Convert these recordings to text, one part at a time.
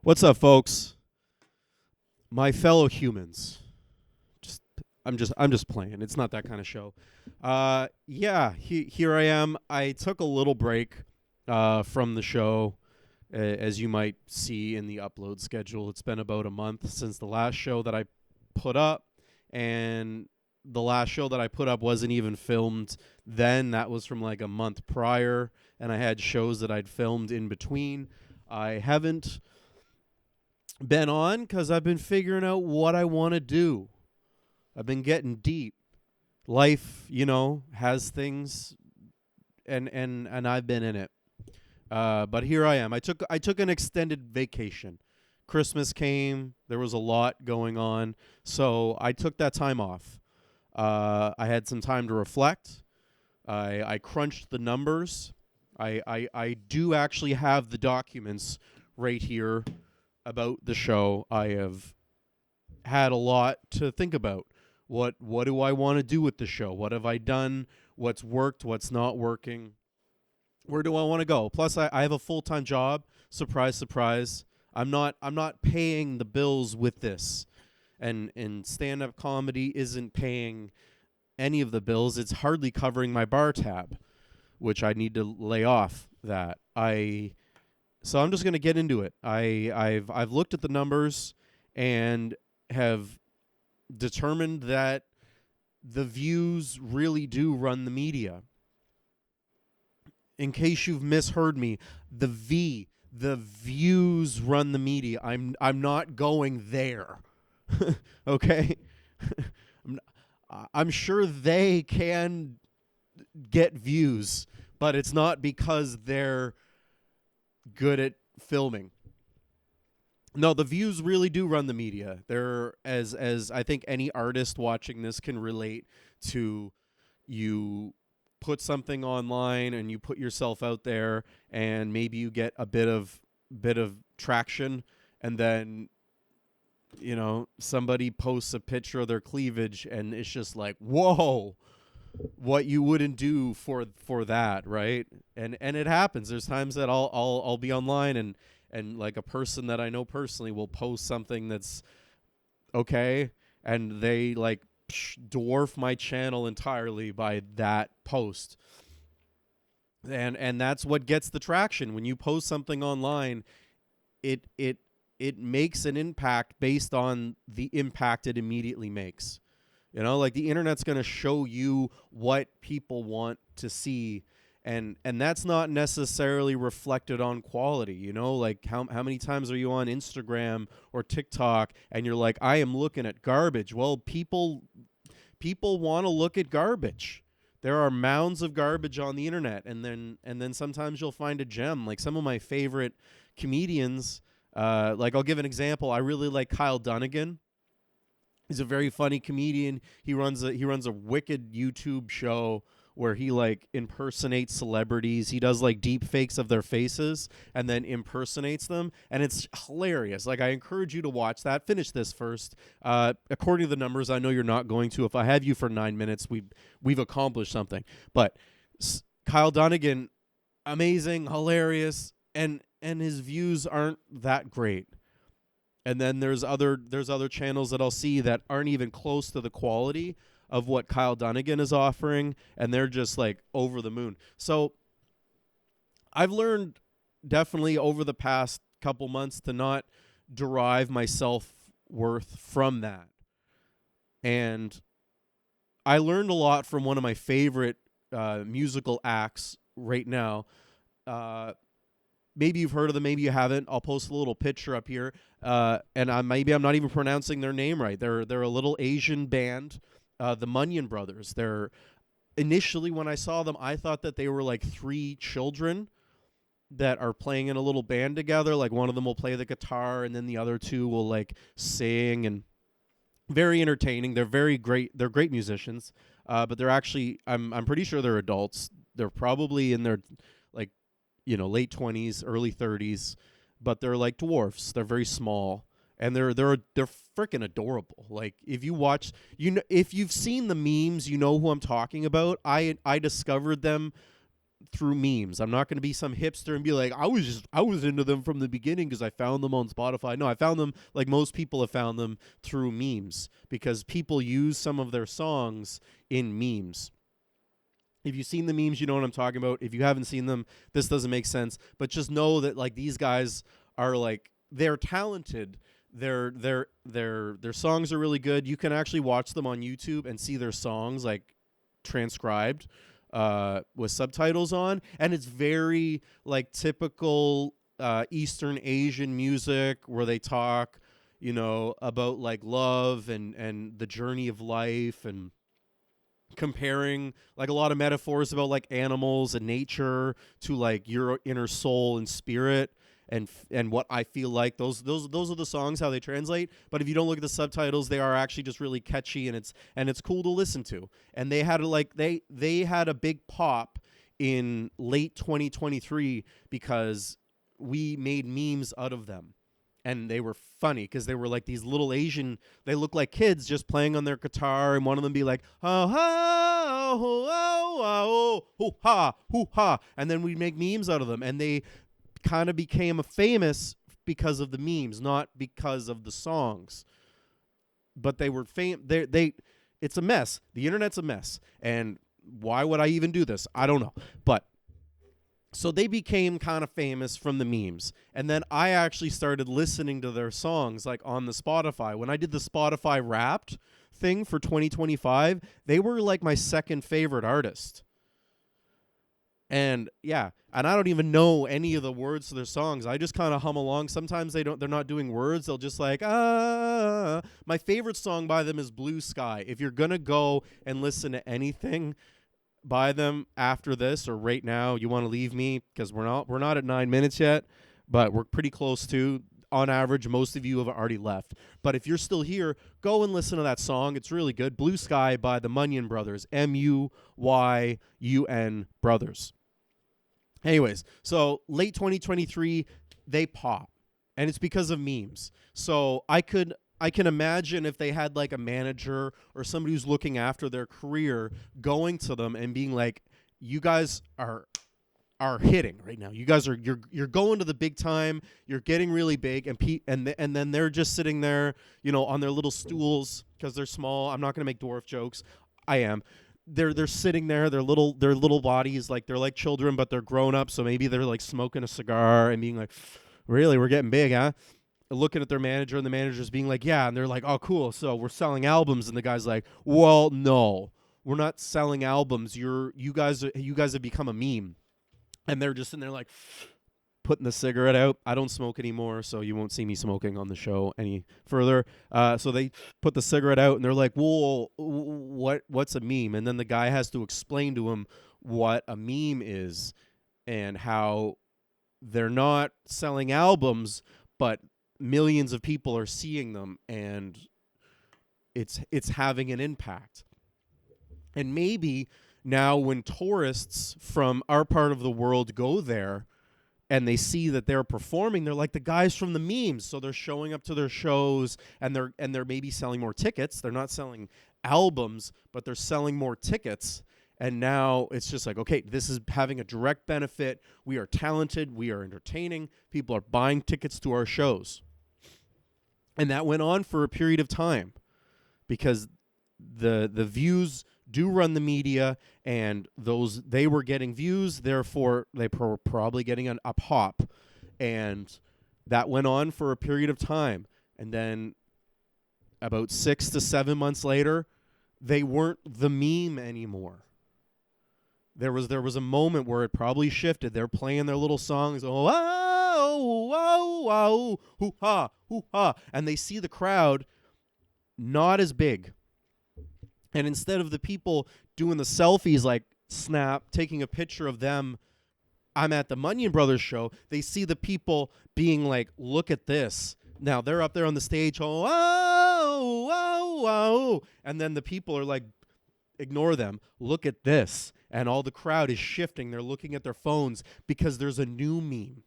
What's up, folks? My fellow humans. Just I'm just playing. It's not that kind of show. Here I am. I took a little break from the show, as you might see in the upload schedule. It's been about a month since the last show that I put up, and the last show that I put up wasn't even filmed then. That was from like a month prior, and I had shows that I'd filmed in between. I haven't been on because I've been figuring out what I want to do. I've been getting deep. Life, has things, and I've been in it. But here I am. I took an extended vacation. Christmas came. There was a lot going on, so I took that time off. I had some time to reflect. I crunched the numbers. I do actually have the documents right here about the show. I have had a lot to think about. What do I want to do with the show? What have I done? What's worked? What's not working? Where do I want to go? Plus, I have a full-time job. Surprise, surprise. I'm not paying the bills with this. And stand-up comedy isn't paying any of the bills. It's hardly covering my bar tab, which I need to lay off that. So I'm just going to get into it. I've looked at the numbers and have determined that the views really do run the media. In case you've misheard me, the views run the media. I'm not going there. Okay? I'm sure they can get views, but it's not because they're good at filming. No, the views really do run the media. They're as I think any artist watching this can relate to. You put something online and you put yourself out there, and maybe you get a bit of traction, and then somebody posts a picture of their cleavage and it's just like, whoa, what you wouldn't do for that, right? And it happens. There's times that I'll be online and like a person that I know personally will post something that's okay, and they like dwarf my channel entirely by that post. And that's what gets the traction. When you post something online, it makes an impact based on the impact it immediately makes. Like the internet's going to show you what people want to see, and that's not necessarily reflected on quality. Like how many times are you on Instagram or TikTok and you're like, I am looking at garbage? Well, people want to look at garbage. There are mounds of garbage on the internet, and then sometimes you'll find a gem. Like some of my favorite comedians, like I'll give an example. I really like Kyle Dunnigan. He's a very funny comedian. He runs a wicked YouTube show where he like impersonates celebrities. He does like deep fakes of their faces and then impersonates them, and it's hilarious. Like I encourage you to watch that. Finish this first. According to the numbers, I know you're not going to. If I have you for 9 minutes, we've accomplished something. But Kyle Dunnigan, amazing, hilarious, and his views aren't that great. And then there's other channels that I'll see that aren't even close to the quality of what Kyle Dunnigan is offering, and they're just like over the moon. So I've learned definitely over the past couple months to not derive my self-worth from that. And I learned a lot from one of my favorite musical acts right now. Maybe you've heard of them, maybe you haven't. I'll post a little picture up here, and maybe I'm not even pronouncing their name right. They're a little Asian band, the Muyun Brothers. They're initially, when I saw them, I thought that they were like three children that are playing in a little band together. Like one of them will play the guitar, and then the other two will like sing, and very entertaining. They're very great. They're great musicians, but they're actually I'm pretty sure they're adults. They're probably in their like late 20s, early 30s, but they're like dwarfs. They're very small, and they're freaking adorable. Like if you watch, if you've seen the memes, you know who I'm talking about. I discovered them through memes. I'm not going to be some hipster and be like, I was into them from the beginning because I found them on Spotify. No, I found them like most people have found them through memes, because people use some of their songs in memes. If you've seen the memes, you know what I'm talking about. If you haven't seen them, this doesn't make sense. But just know that like these guys are like, they're talented. Their songs are really good. You can actually watch them on YouTube and see their songs like transcribed with subtitles on, and it's very like typical Eastern Asian music where they talk, you know, about like love and the journey of life, and comparing like a lot of metaphors about like animals and nature to like your inner soul and spirit, and what I feel like. Those are the songs, how they translate. But if you don't look at the subtitles, they are actually just really catchy, and it's cool to listen to. And they had they had a big pop in late 2023 because we made memes out of them. And they were funny because they were like these little Asian, they look like kids just playing on their guitar, and one of them be like, oh, ha, oh, oh, oh, hoo, ha, hoo, ha. And then we'd make memes out of them. And they kind of became famous because of the memes, not because of the songs. But they were it's a mess. The internet's a mess. And why would I even do this? I don't know. But so they became kind of famous from the memes. And then I actually started listening to their songs like on the Spotify. When I did the Spotify Wrapped thing for 2025, they were like my second favorite artist. And yeah, and I don't even know any of the words to their songs. I just kind of hum along. Sometimes they're not doing words. They'll just like, ah. My favorite song by them is Blue Sky. If you're going to go and listen to anything by them after this or right now, you want to leave me, because we're not at 9 minutes yet, but we're pretty close to. On average, most of you have already left. But if you're still here, go and listen to that song. It's really good. Blue Sky by the Muyun Brothers. Muyun Brothers. Anyways, so late 2023, they pop. And it's because of memes. So I can imagine if they had like a manager or somebody who's looking after their career going to them and being like, you guys are hitting right now. You guys are you're going to the big time. You're getting really big, and then they're just sitting there, you know, on their little stools because they're small. I'm not going to make dwarf jokes. I am. They're sitting there. Their little bodies, like they're like children, but they're grown up. So maybe they're like smoking a cigar and being like, really, we're getting big, huh? Looking at their manager, and the manager's being like, yeah, and they're like, oh, cool, so we're selling albums, and the guy's like, well, no, we're not selling albums. You guys have become a meme, and they're just sitting there like putting the cigarette out. I don't smoke anymore, so you won't see me smoking on the show any further. So they put the cigarette out, and they're like, well, what's a meme? And then the guy has to explain to him what a meme is and how they're not selling albums, but millions of people are seeing them, and it's having an impact. And maybe now when tourists from our part of the world go there and they see that they're performing, they're like the guys from the memes. So they're showing up to their shows, and they're maybe selling more tickets. They're not selling albums, but they're selling more tickets. And now it's just like, okay, this is having a direct benefit. We are talented. We are entertaining. People are buying tickets to our shows. And that went on for a period of time because the views do run the media, and they were getting views, therefore they were probably getting a pop. And that went on for a period of time. And then about 6 to 7 months later, they weren't the meme anymore. There was a moment where it probably shifted. They're playing their little songs, oh, oh, oh, oh, hoo ha, hoo ha, and they see the crowd not as big. And instead of the people doing the selfies, like snap, taking a picture of them, I'm at the Muyun Brothers show, they see the people being like, look at this. Now they're up there on the stage, oh, oh, oh, oh, and then the people are like, ignore them, look at this. And all the crowd is shifting. They're looking at their phones because there's a new meme.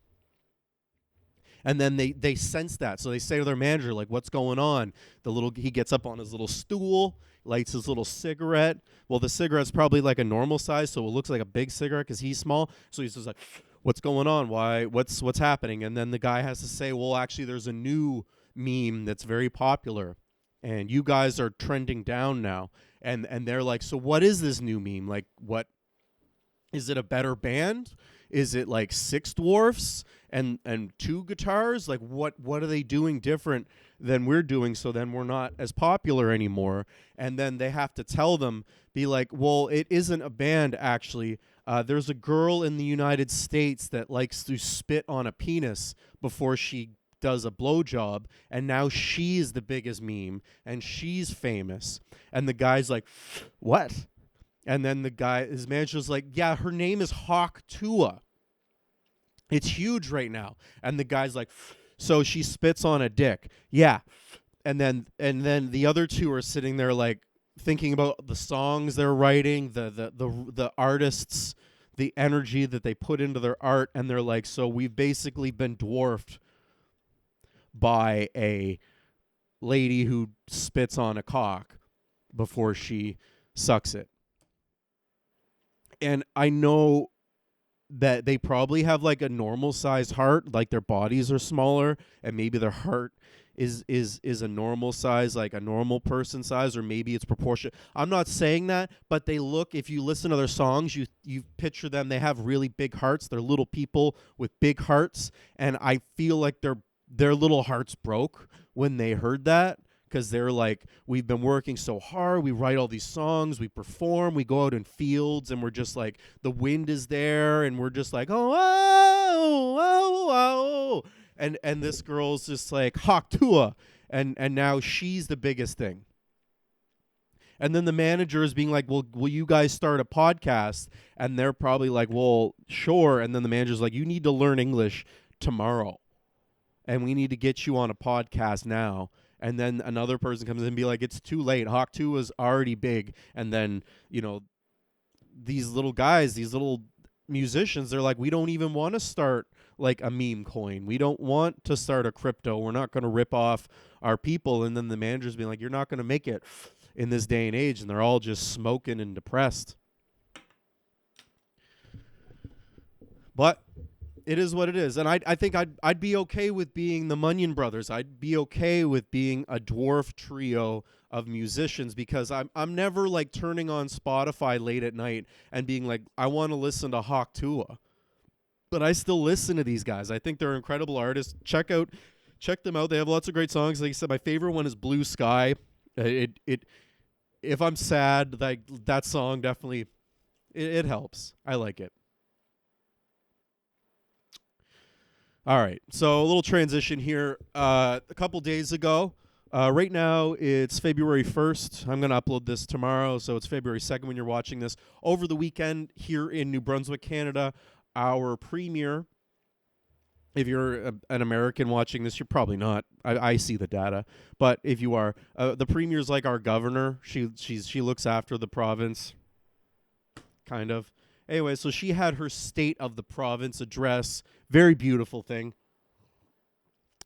And then they sense that. So they say to their manager, like, what's going on? He gets up on his little stool. lights his little cigarette. Well, the cigarette's probably like a normal size, so it looks like a big cigarette because he's small. So he's just like, what's going on? Why? What's happening? And then the guy has to say, well, actually, there's a new meme that's very popular, and you guys are trending down now. And they're like, so what is this new meme? Like, what is it? A better band? Is it like 6 dwarfs and 2 guitars? Like, what are they doing different than we're doing? So then we're not as popular anymore. And then they have to tell them, be like, well, it isn't a band actually. There's a girl in the United States that likes to spit on a penis before she does a blowjob, and now she's the biggest meme, and she's famous. And the guy's like, what? And then his manager's like, yeah, her name is Hawk Tua. It's huge right now. And the guy's like, so she spits on a dick. Yeah. And then the other two are sitting there like thinking about the songs they're writing, the artists, the energy that they put into their art, and they're like, so we've basically been dwarfed by a lady who spits on a cock before she sucks it. And I know that they probably have like a normal sized heart, like their bodies are smaller, and maybe their heart is a normal size, like a normal person size, or maybe it's proportionate. I'm not saying that, but they look, if you listen to their songs, you picture them, they have really big hearts. They're little people with big hearts, and I feel like their little hearts broke when they heard that. Because they're like, we've been working so hard. We write all these songs. We perform. We go out in fields. And we're just like, the wind is there. And we're just like, oh, oh, oh, oh. And this girl's just like, Hawk Tua. And now she's the biggest thing. And then the manager is being like, well, will you guys start a podcast? And they're probably like, well, sure. And then the manager's like, you need to learn English tomorrow. And we need to get you on a podcast now. And then another person comes in and be like, it's too late. Hawk 2 was already big. And then, these little guys, these little musicians, they're like, we don't even want to start like a meme coin. We don't want to start a crypto. We're not going to rip off our people. And then the manager's being like, you're not going to make it in this day and age. And they're all just smoking and depressed. But it is what it is. And I think I'd be okay with being the Muyun Brothers. I'd be okay with being a dwarf trio of musicians, because I'm never like turning on Spotify late at night and being like, I want to listen to Hawk Tua. But I still listen to these guys. I think they're incredible artists. Check them out. They have lots of great songs. Like I said, my favorite one is Blue Sky. If I'm sad, like that song definitely it helps. I like it. All right, so a little transition here. A couple days ago, right now it's February 1st. I'm going to upload this tomorrow, so it's February 2nd when you're watching this. Over the weekend here in New Brunswick, Canada, our premier, if you're an American watching this, you're probably not. I see the data. But if you are, the premier's like our governor. She looks after the province, kind of. Anyway, so she had her state of the province address. Very beautiful thing.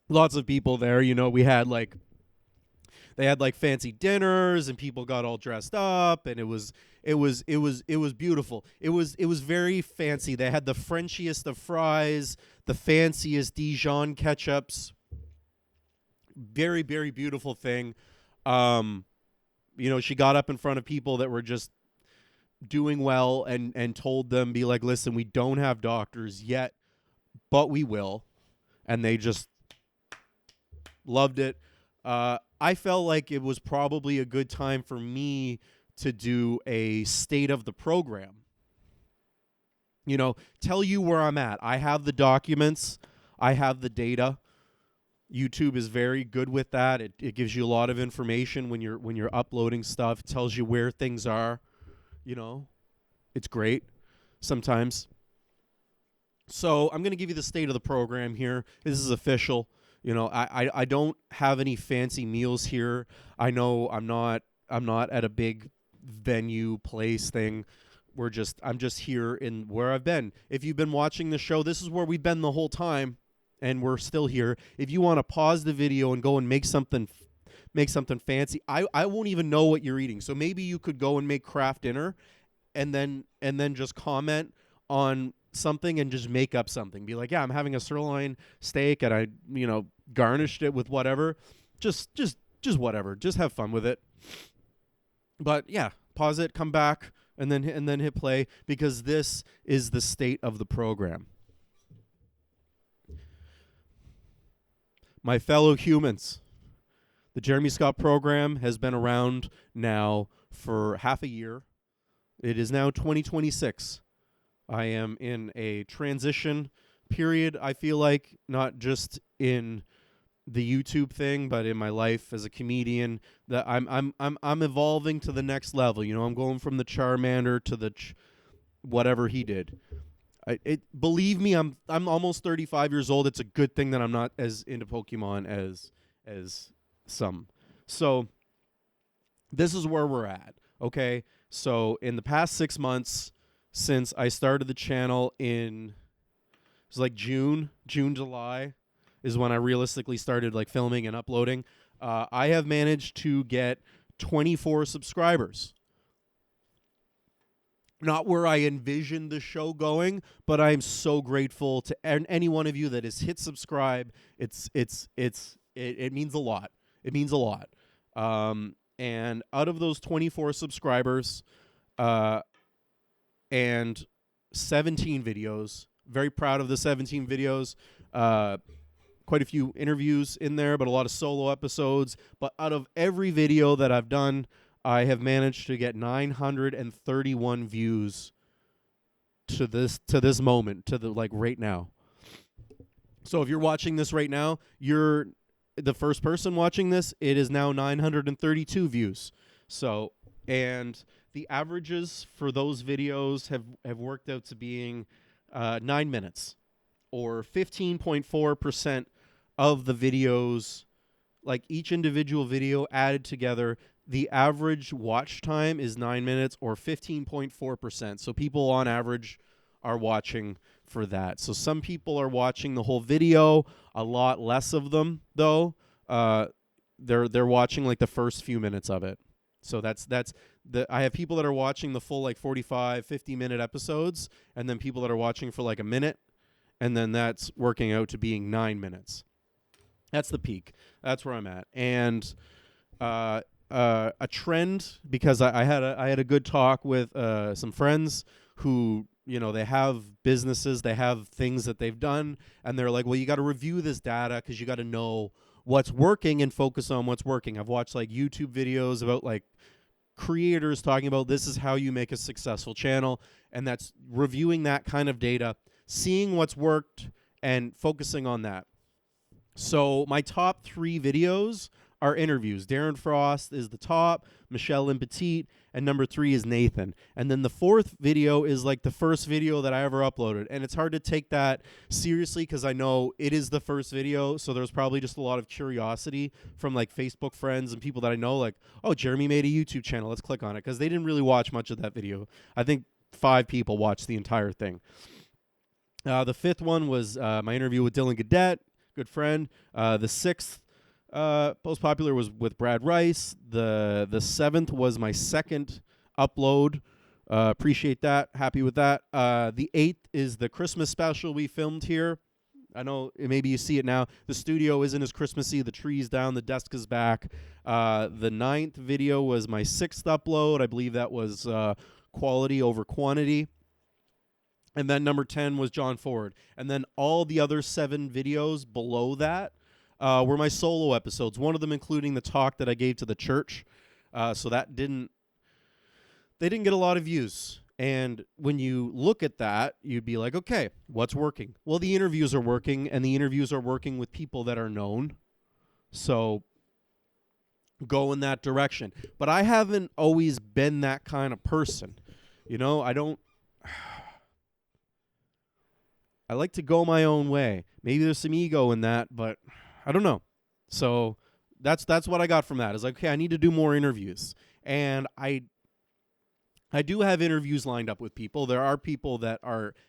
Lots of people there. They had like fancy dinners and people got all dressed up, and it was beautiful. It was very fancy. They had the Frenchiest of fries, the fanciest Dijon ketchups. Very, very beautiful thing. She got up in front of people that were just doing well and told them, be like, listen, we don't have doctors yet, but we will. And they just loved it. I felt like it was probably a good time for me to do a state of the program. Tell you where I'm at. I have the documents. I have the data. YouTube is very good with that. It gives you a lot of information when you're uploading stuff. It tells you where things are. It's great sometimes. So I'm going to give you the state of the program here. This is official. I don't have any fancy meals here. I know I'm not at a big venue place thing. I'm just here in where I've been. If you've been watching the show, this is where we've been the whole time, and we're still here. If you want to pause the video and go and make something make something fancy. I won't even know what you're eating. So maybe you could go and make craft dinner and then just comment on something and just make up something. Be like, yeah, I'm having a sirloin steak and I, garnished it with whatever. Just whatever. Just have fun with it. But yeah, pause it, come back, and then hit play, because this is the state of the program. My fellow humans, the Jeremy Scott program has been around now for half a year. It is now 2026. I am in a transition period, I feel like, not just in the YouTube thing, but in my life as a comedian, that I'm evolving to the next level. I'm going from the Charmander to the whatever he did. Believe me, I'm almost 35 years old. It's a good thing that I'm not as into Pokemon as some. So this is where we're at. Okay, so in the past 6 months since I started the channel it was like June, July is when I realistically started like filming and uploading. I have managed to get 24 subscribers. Not where I envisioned the show going, but I'm so grateful to any one of you that has hit subscribe. It means a lot. It means a lot. And out of those 24 subscribers, and 17 videos, very proud of the 17 videos. Quite a few interviews in there, but a lot of solo episodes. But out of every video that I've done, I have managed to get 931 views to this moment, to the right now. So if you're watching this right now, you're the first person watching this. It is now 932 views. So, and the averages for those videos have worked out to being 9 minutes, or 15.4% of the videos, like each individual video added together. The average watch time is 9 minutes, or 15.4%. So people on average are watching for that. So some people are watching the whole video. A lot less of them, though, they're watching like the first few minutes of it. So I have people that are watching the full like 45, 50-minute episodes, and then people that are watching for like a minute, and then that's working out to being 9 minutes. That's the peak. That's where I'm at. And a trend, because I had a good talk with some friends who, they have businesses, they have things that they've done, and they're like, well, you got to review this data because you got to know what's working and focus on what's working. I've watched like YouTube videos about like creators talking about this is how you make a successful channel, and that's reviewing that kind of data, seeing what's worked and focusing on that. So my top 3 videos are interviews. Darren Frost is the top, Michelle Impetit, and number 3 is Nathan. And then the 4th video is like the first video that I ever uploaded. And it's hard to take that seriously because I know it is the first video, so there's probably just a lot of curiosity from like Facebook friends and people that I know, like, oh, Jeremy made a YouTube channel, let's click on it, because they didn't really watch much of that video. I think 5 people watched the entire thing. The 5th one was my interview with Dylan Gadet, good friend. The 6th most popular was with Brad Rice. The 7th was my second upload. Appreciate that. Happy with that. The 8th is the Christmas special we filmed here. I know maybe you see it now. The studio isn't as Christmassy. The tree's down. The desk is back. The 9th video was my 6th upload. I believe that was quality over quantity. And then number 10 was John Ford. And then all the other 7 videos below that were my solo episodes, one of them including the talk that I gave to the church. So they didn't get a lot of views. And when you look at that, you'd be like, okay, what's working? Well, the interviews are working, and the interviews are working with people that are known. So go in that direction. But I haven't always been that kind of person. I like to go my own way. Maybe there's some ego in that, but I don't know. So that's what I got from that. Is like, okay, I need to do more interviews. And I do have interviews lined up with people. There are people that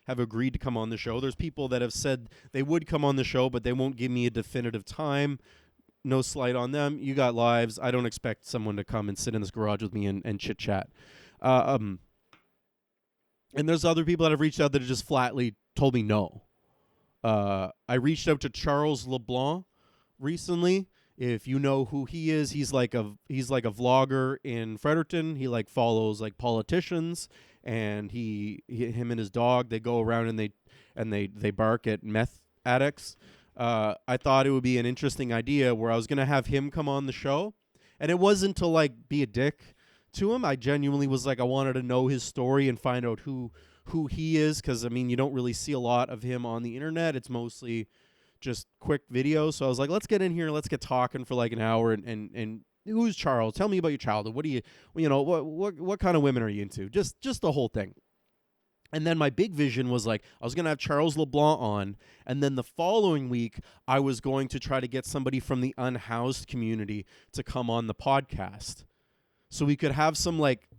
have agreed to come on the show. There's people that have said they would come on the show, but they won't give me a definitive time. no slight on them. You got lives. I don't expect someone to come and sit in this garage with me and chit chat. Um, and there's other people that have reached out that have just flatly told me no. I reached out to Charles LeBlanc recently. If you know who he is, he's like a vlogger in Fredericton. He like follows like politicians, and him and his dog, they go around and they bark at meth addicts. I thought it would be an interesting idea where I was gonna have him come on the show, and it wasn't to like be a dick to him. I genuinely was like, I wanted to know his story and find out who he is, because I mean, you don't really see a lot of him on the internet. It's mostly just quick videos. So I was like, let's get in here, let's get talking for like an hour, and who's Charles? Tell me about your childhood. What do what kind of women are you into? Just the whole thing. And then my big vision was like, I was going to have Charles LeBlanc on, and then the following week I was going to try to get somebody from the unhoused community to come on the podcast. So we could have some like,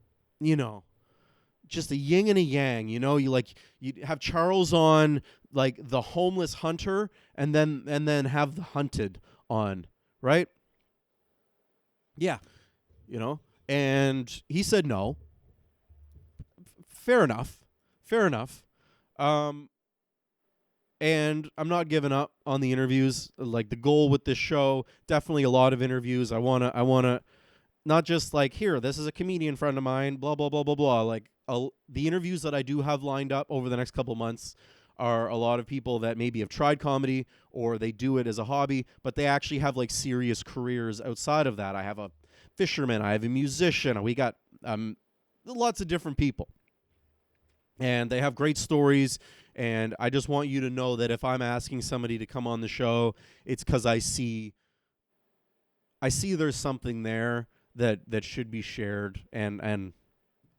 just a yin and a yang, you'd have Charles on, like the homeless hunter, and then have the hunted on, right? Yeah, and he said no. Fair enough. And I'm not giving up on the interviews. Like the goal with this show, definitely a lot of interviews. I wanna not just like, here, this is a comedian friend of mine, blah blah blah blah blah. Like the interviews that I do have lined up over the next couple months are a lot of people that maybe have tried comedy or they do it as a hobby, but they actually have like serious careers outside of that. I have a fisherman, I have a musician, we got lots of different people. And they have great stories, and I just want you to know that if I'm asking somebody to come on the show, it's because I see there's something there that should be shared, and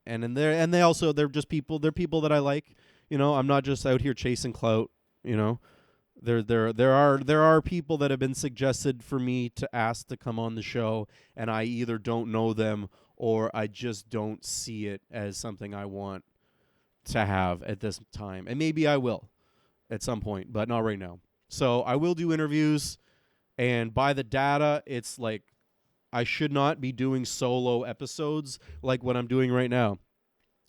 they're just people. They're people that I like. I'm not just out here chasing clout. There are people that have been suggested for me to ask to come on the show, and I either don't know them or I just don't see it as something I want to have at this time. And maybe I will at some point, but not right now. So I will do interviews, and by the data, it's like I should not be doing solo episodes like what I'm doing right now.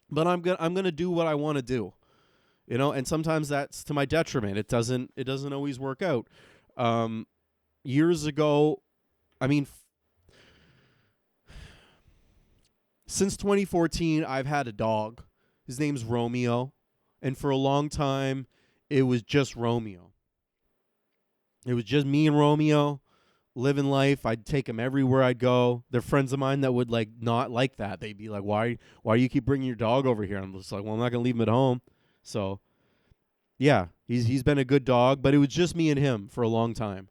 But I'm going to do what I want to do. And sometimes that's to my detriment. It doesn't always work out. Years ago, I mean, since 2014, I've had a dog. His name's Romeo. And for a long time, it was just Romeo. It was just me and Romeo living life. I'd take him everywhere I'd go. They're friends of mine that would like not like that. They'd be like, why do you keep bringing your dog over here? I'm just like, well, I'm not going to leave him at home. So, yeah, he's been a good dog, but it was just me and him for a long time.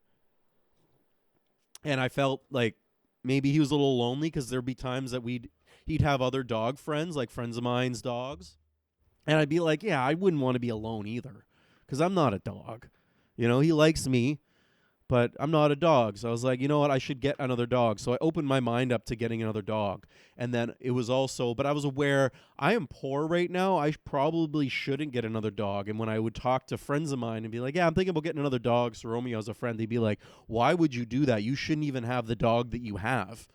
And I felt like maybe he was a little lonely because there'd be times that he'd have other dog friends, like friends of mine's dogs. And I'd be like, yeah, I wouldn't want to be alone either because I'm not a dog. He likes me, but I'm not a dog. So I was like, you know what? I should get another dog. So I opened my mind up to getting another dog. And then it was also, but I was aware I am poor right now. I probably shouldn't get another dog. And when I would talk to friends of mine and be like, yeah, I'm thinking about getting another dog, so Romeo has a friend, they'd be like, why would you do that? You shouldn't even have the dog that you have.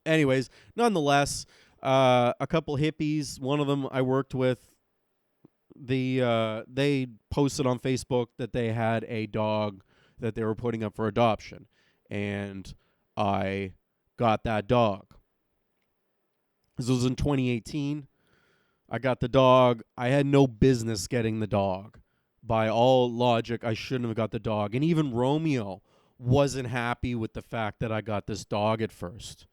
Anyways, nonetheless, a couple hippies, one of them I worked with, they posted on Facebook that they had a dog that they were putting up for adoption, and I got that dog. This was in 2018. I got the dog. I had no business getting the dog. By all logic, I shouldn't have got the dog. And even Romeo wasn't happy with the fact that I got this dog at first.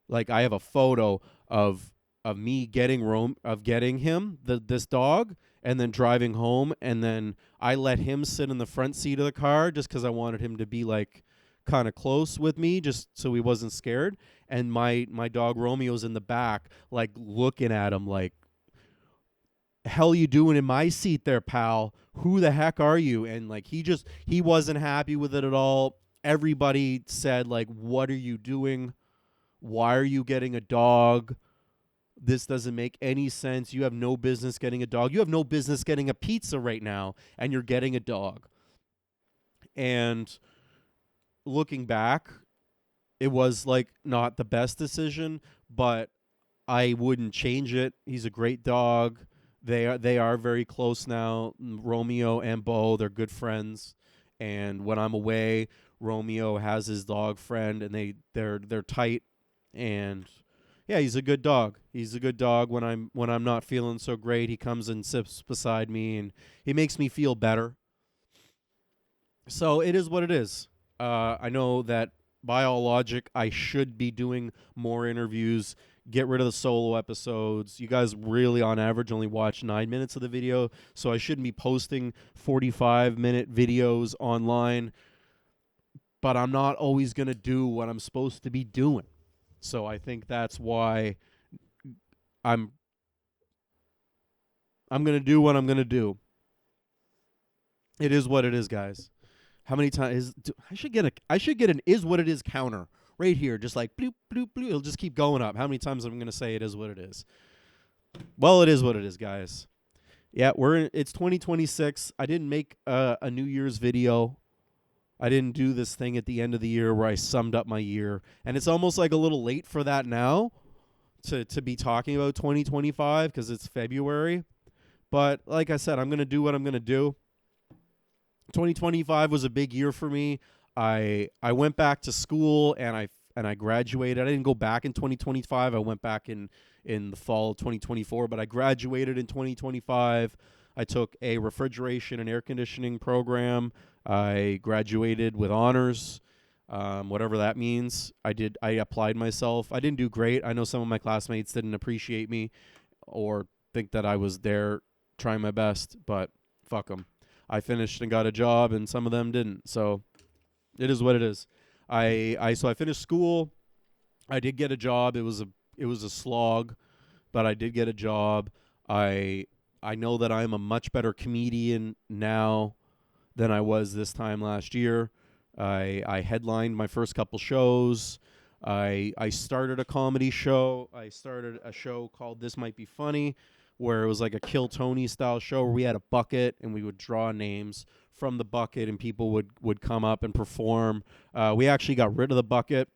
Like, I have a photo of me getting him this dog, and then driving home, and then I let him sit in the front seat of the car just because I wanted him to be like kind of close with me, just so he wasn't scared. And my dog Romeo's in the back, like looking at him like, hell you doing in my seat there, pal? Who the heck are you? And like he wasn't happy with it at all. Everybody said like, what are you doing? Why are you getting a dog? This doesn't make any sense. You have no business getting a dog. You have no business getting a pizza right now, and you're getting a dog. And looking back, it was like not the best decision, but I wouldn't change it. He's a great dog. They are very close now. Romeo and Bo, they're good friends. And when I'm away, Romeo has his dog friend, and they're tight. And yeah, he's a good dog. He's a good dog when I'm not feeling so great. He comes and sits beside me, and he makes me feel better. So it is what it is. I know that by all logic, I should be doing more interviews, get rid of the solo episodes. You guys really, on average, only watch 9 minutes of the video, so I shouldn't be posting 45-minute videos online, but I'm not always going to do what I'm supposed to be doing. So I think that's why I'm I'm going to do what I'm going to do. It is what it is, guys. How many times I should get an is what it is counter right here, just like bloop bloop bloop. It'll just keep going up. How many times I'm gonna say it is what it is? Well, it is what it is, guys. Yeah, it's 2026. I didn't make a New Year's video. I didn't do this thing at the end of the year where I summed up my year, and it's almost like a little late for that now to be talking about 2025 because it's February. But like I said, I'm gonna do what I'm gonna do. 2025 was a big year for me. I went back to school and I graduated. I didn't go back in 2025. I went back in the fall of 2024, but I graduated in 2025. I took a refrigeration and air conditioning program. I graduated with honors, whatever that means. I applied myself. I didn't do great. I know some of my classmates didn't appreciate me or think that I was there trying my best, but fuck them. I finished and got a job, and some of them didn't. So it is what it is. I finished school. I did get a job. It was a slog, but I did get a job. I know that I'm a much better comedian now than I was this time last year. I headlined my first couple shows. I started a comedy show. I started a show called This Might Be Funny, where it was like a Kill Tony style show where we had a bucket and we would draw names from the bucket and people would come up and perform. We actually got rid of the bucket,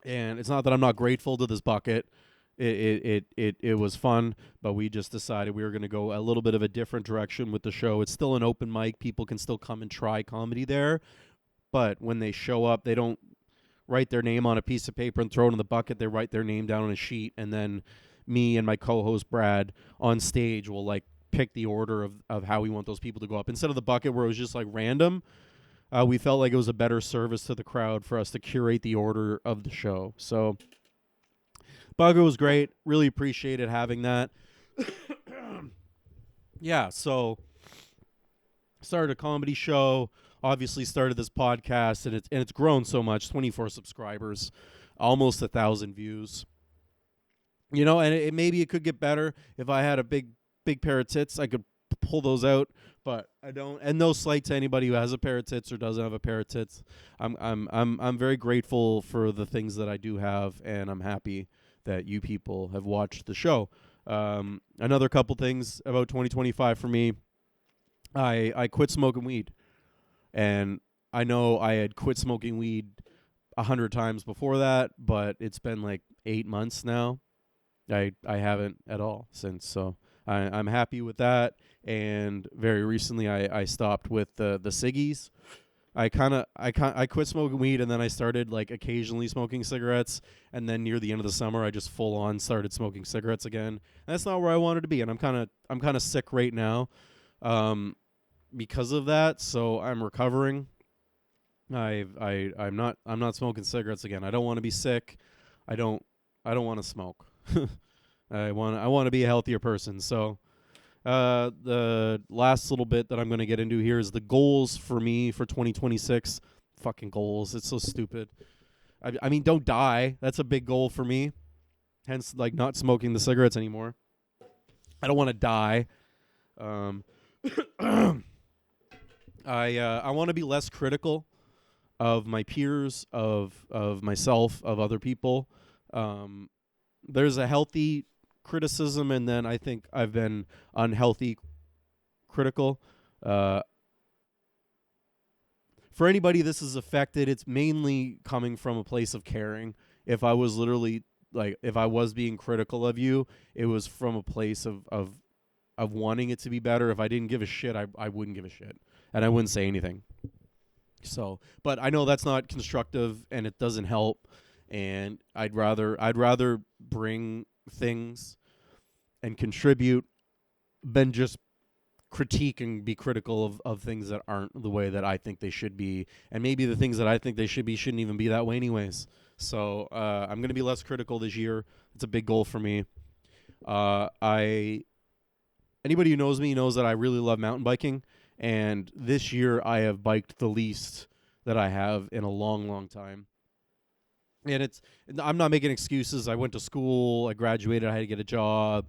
and it's not that I'm not grateful to this bucket. It was fun, but we just decided we were going to go a little bit of a different direction with the show. It's still an open mic. People can still come and try comedy there, but when they show up, they don't write their name on a piece of paper and throw it in the bucket. They write their name down on a sheet, and then me and my co-host Brad on stage will like pick the order of how we want those people to go up. Instead of the bucket where it was just like random, we felt like it was a better service to the crowd for us to curate the order of the show. So bucket was great. Really appreciated having that. Yeah, so started a comedy show, obviously started this podcast, and it's grown so much. 24 subscribers, almost 1,000 views. You know, and maybe it could get better. If I had a big pair of tits, I could pull those out, but I don't. And no slight to anybody who has a pair of tits or doesn't have a pair of tits. I'm very grateful for the things that I do have, and I'm happy that you people have watched the show. Another couple things about 2025 for me. I quit smoking weed, and I know I had quit smoking weed 100 times before that, but it's been like 8 months now. I haven't at all since, so I'm happy with that. And very recently, I stopped with the ciggies. I quit smoking weed, and then I started like occasionally smoking cigarettes, and then near the end of the summer, I just full on started smoking cigarettes again. And that's not where I wanted to be, and I'm kind of sick right now, because of that. So I'm recovering. I'm not smoking cigarettes again. I don't want to be sick. I don't want to smoke. I want to be a healthier person. So the last little bit that I'm going to get into here is the goals for me for 2026. Fucking goals. It's so stupid. I mean, don't die. That's a big goal for me. Hence, like, not smoking the cigarettes anymore. I don't want to die. I want to be less critical of my peers, of myself, of other people. There's a healthy criticism, and then I think I've been unhealthy critical. for anybody this is affected, it's mainly coming from a place of caring. If I was literally like, if I was being critical of you, it was from a place of wanting it to be better. If I didn't give a shit, I wouldn't give a shit, and I wouldn't say anything. So, but I know that's not constructive and it doesn't help. And I'd rather bring things and contribute than just critique and be critical of things that aren't the way that I think they should be. And maybe the things that I think they should be shouldn't even be that way anyways. So I'm going to be less critical this year. It's a big goal for me. Anybody who knows me knows that I really love mountain biking. And this year I have biked the least that I have in a long, long time. And I'm not making excuses. I went to school, I graduated, I had to get a job.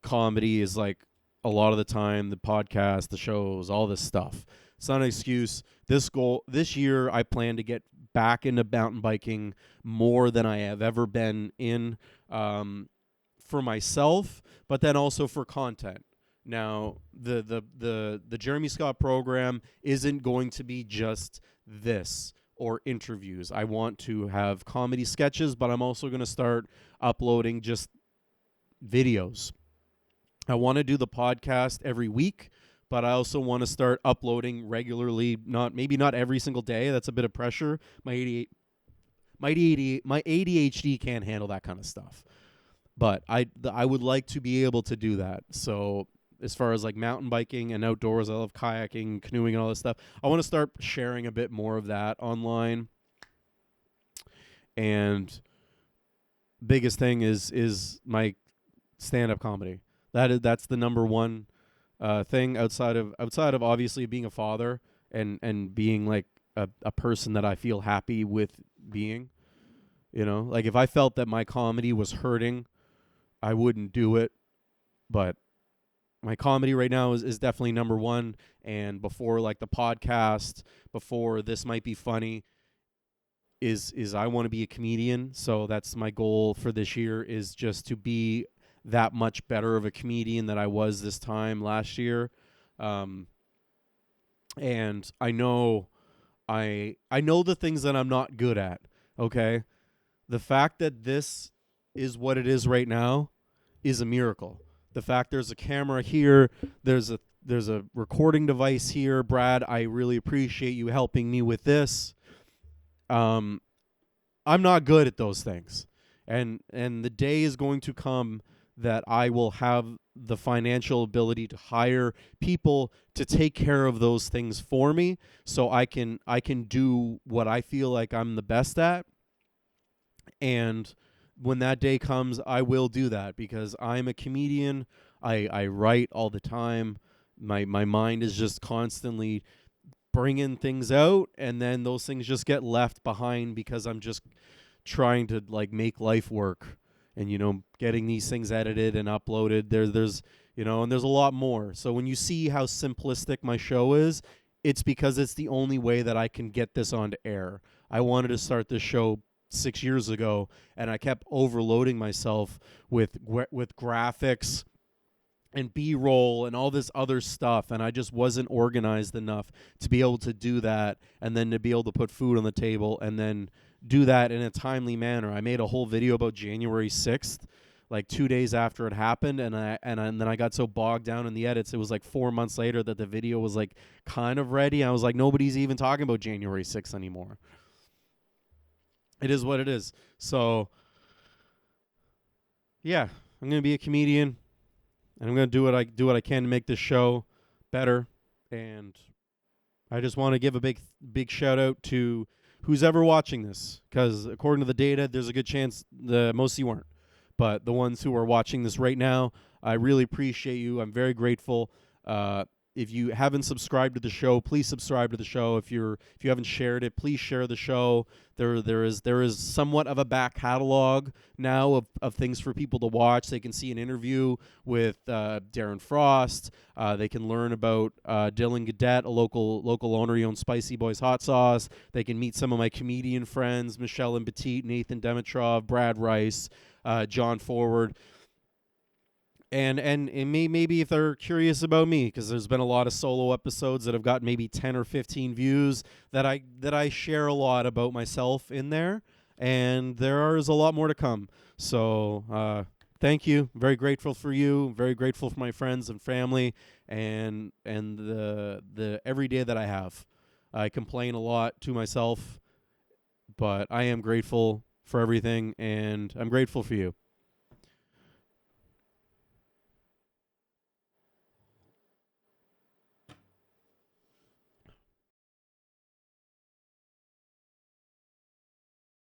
Comedy is like a lot of the time, the podcast, the shows, all this stuff. It's not an excuse. This year, I plan to get back into mountain biking more than I have ever been in, for myself, but then also for content. Now, the Jeremy Scott program isn't going to be just this or interviews. I want to have comedy sketches, but I'm also going to start uploading just videos. I want to do the podcast every week, but I also want to start uploading regularly. Maybe not every single day. That's a bit of pressure. My ADHD can't handle that kind of stuff. But I would like to be able to do that. So as far as like mountain biking and outdoors, I love kayaking, canoeing, and all this stuff. I want to start sharing a bit more of that online. And biggest thing is my stand-up comedy. That's the number one thing outside of obviously being a father and being like a person that I feel happy with being. You know, like if I felt that my comedy was hurting, I wouldn't do it. But my comedy right now is definitely number one. And before like the podcast, before This Might Be Funny, is I want to be a comedian. So that's my goal for this year, is just to be that much better of a comedian that I was this time last year. And I know the things that I'm not good at. Okay. The fact that this is what it is right now is a miracle. The fact there's a camera here, there's a recording device here. Brad, I really appreciate you helping me with this. I'm not good at those things. And the day is going to come that I will have the financial ability to hire people to take care of those things for me, so I can do what I feel like I'm the best at. And when that day comes, I will do that, because I'm a comedian. I write all the time. My mind is just constantly bringing things out, and then those things just get left behind because I'm just trying to like make life work. And, you know, getting these things edited and uploaded, there's you know, and there's a lot more. So when you see how simplistic my show is, it's because it's the only way that I can get this onto air. I wanted to start this show 6 years ago, and I kept overloading myself with graphics and B-roll and all this other stuff, and I just wasn't organized enough to be able to do that, and then to be able to put food on the table, and then do that in a timely manner. I made a whole video about January 6th, like 2 days after it happened, and then I got so bogged down in the edits, it was like 4 months later that the video was like kind of ready. I was like, nobody's even talking about January 6th anymore. It is what it is. So, yeah, I'm going to be a comedian, and I'm going to do what I can to make this show better. And I just want to give a big shout out to who's ever watching this, because according to the data, there's a good chance most of you aren't. But the ones who are watching this right now, I really appreciate you. I'm very grateful. If you haven't subscribed to the show, please subscribe to the show. If you haven't shared it, please share the show. There is somewhat of a back catalog now of things for people to watch. They can see an interview with Darren Frost. They can learn about Dylan Gadet, a local owner. He owns Spicy Boys Hot Sauce. They can meet some of my comedian friends, Michelle and Nathan Dimitrov, Brad Rice, John Forward. and maybe if they're curious about me, because there's been a lot of solo episodes that have got maybe 10 or 15 views, that I share a lot about myself in there, and there is a lot more to come. So thank you. Very grateful for you. Very grateful for my friends and family, and the every day that I have. I complain a lot to myself, but I am grateful for everything, and I'm grateful for you.